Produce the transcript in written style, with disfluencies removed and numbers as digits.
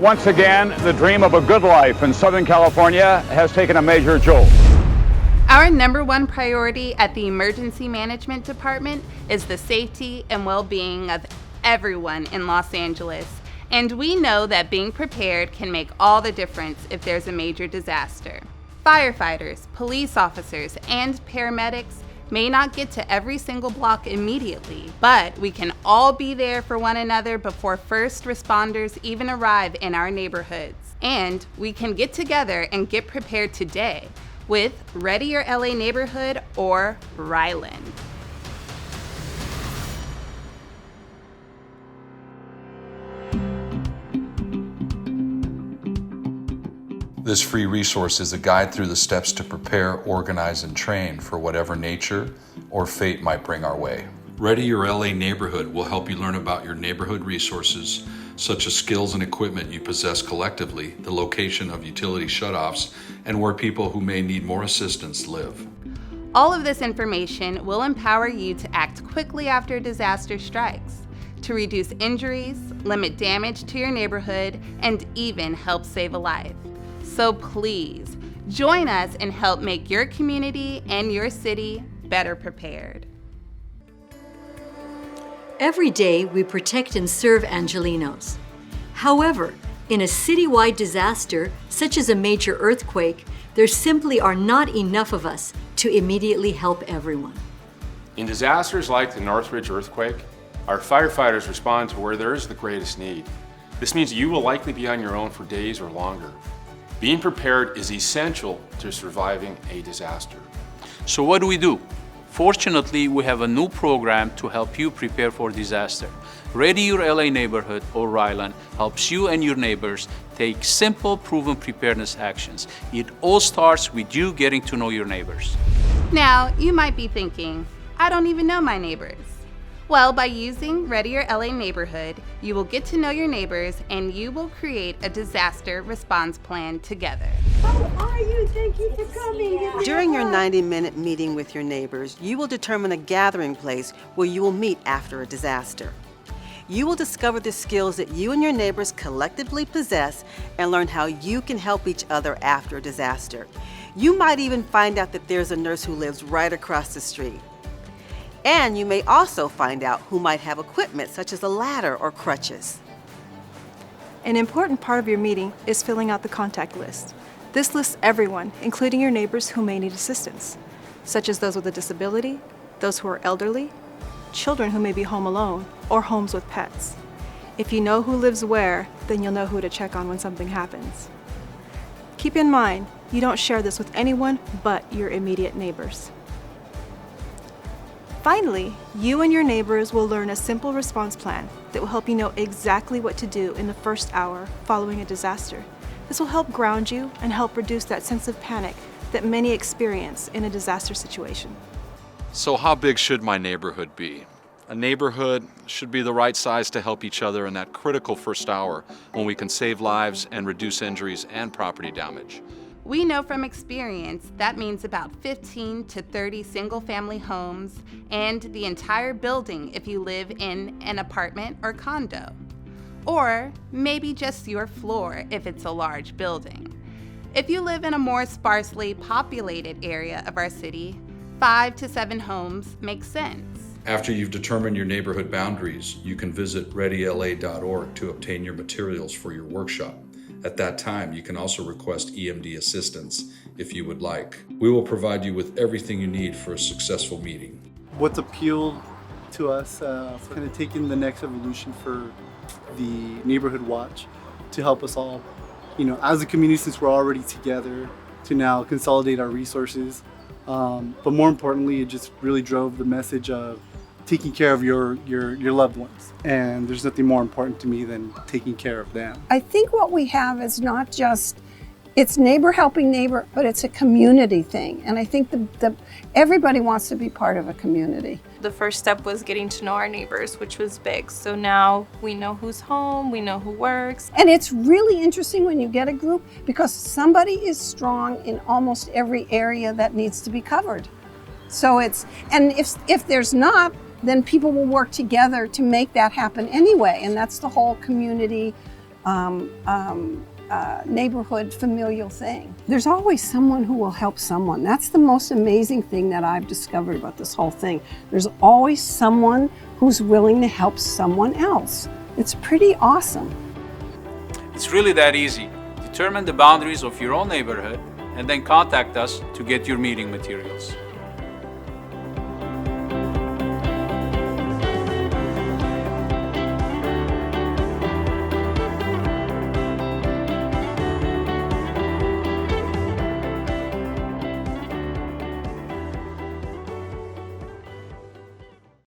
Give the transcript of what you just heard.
Once again, the dream of a good life in Southern California has taken a major jolt. Our number one priority at the Emergency Management Department is the safety and well-being of everyone in Los Angeles. And we know that being prepared can make all the difference if there's a major disaster. Firefighters, police officers, and paramedics may not get to every single block immediately, but we can all be there for one another before first responders even arrive in our neighborhoods. And we can get together and get prepared today with Ready Your LA Neighborhood, or RYLAN. This free resource is a guide through the steps to prepare, organize, and train for whatever nature or fate might bring our way. Ready Your LA Neighborhood will help you learn about your neighborhood resources, such as skills and equipment you possess collectively, the location of utility shutoffs, and where people who may need more assistance live. All of this information will empower you to act quickly after a disaster strikes, to reduce injuries, limit damage to your neighborhood, and even help save a life. So please, join us and help make your community and your city better prepared. Every day, we protect and serve Angelenos. However, in a citywide disaster, such as a major earthquake, there simply are not enough of us to immediately help everyone. In disasters like the Northridge earthquake, our firefighters respond to where there is the greatest need. This means you will likely be on your own for days or longer. Being prepared is essential to surviving a disaster. So what do? Fortunately, we have a new program to help you prepare for disaster. Ready Your LA Neighborhood, or RYLAN, helps you and your neighbors take simple, proven preparedness actions. It all starts with you getting to know your neighbors. Now, you might be thinking, I don't even know my neighbors. Well, by using Ready Your LA Neighborhood, you will get to know your neighbors and you will create a disaster response plan together. How are you? Thank you for coming. During your 90-minute meeting with your neighbors, you will determine a gathering place where you will meet after a disaster. You will discover the skills that you and your neighbors collectively possess and learn how you can help each other after a disaster. You might even find out that there's a nurse who lives right across the street. And you may also find out who might have equipment such as a ladder or crutches. An important part of your meeting is filling out the contact list. This lists everyone, including your neighbors who may need assistance, such as those with a disability, those who are elderly, children who may be home alone, or homes with pets. If you know who lives where, then you'll know who to check on when something happens. Keep in mind, you don't share this with anyone but your immediate neighbors. Finally, you and your neighbors will learn a simple response plan that will help you know exactly what to do in the first hour following a disaster. This will help ground you and help reduce that sense of panic that many experience in a disaster situation. So how big should my neighborhood be? A neighborhood should be the right size to help each other in that critical first hour when we can save lives and reduce injuries and property damage. We know from experience that means about 15 to 30 single-family homes and the entire building if you live in an apartment or condo. Or maybe just your floor if it's a large building. If you live in a more sparsely populated area of our city, 5 to 7 homes makes sense. After you've determined your neighborhood boundaries, you can visit readyla.org to obtain your materials for your workshop. At that time, you can also request EMD assistance if you would like. We will provide you with everything you need for a successful meeting. What's appealed to us, kind of taking the next evolution for the Neighborhood Watch to help us all, as a community, since we're already together, to now consolidate our resources. But more importantly, it just really drove the message of taking care of your loved ones. And there's nothing more important to me than taking care of them. I think what we have is not just, it's neighbor helping neighbor, but it's a community thing. And I think everybody wants to be part of a community. The first step was getting to know our neighbors, which was big. So now we know who's home, we know who works. And it's really interesting when you get a group because somebody is strong in almost every area that needs to be covered. So and if there's not, then people will work together to make that happen anyway. And that's the whole community neighborhood familial thing. There's always someone who will help someone. That's the most amazing thing that I've discovered about this whole thing. There's always someone who's willing to help someone else. It's pretty awesome. It's really that easy. Determine the boundaries of your own neighborhood and then contact us to get your meeting materials.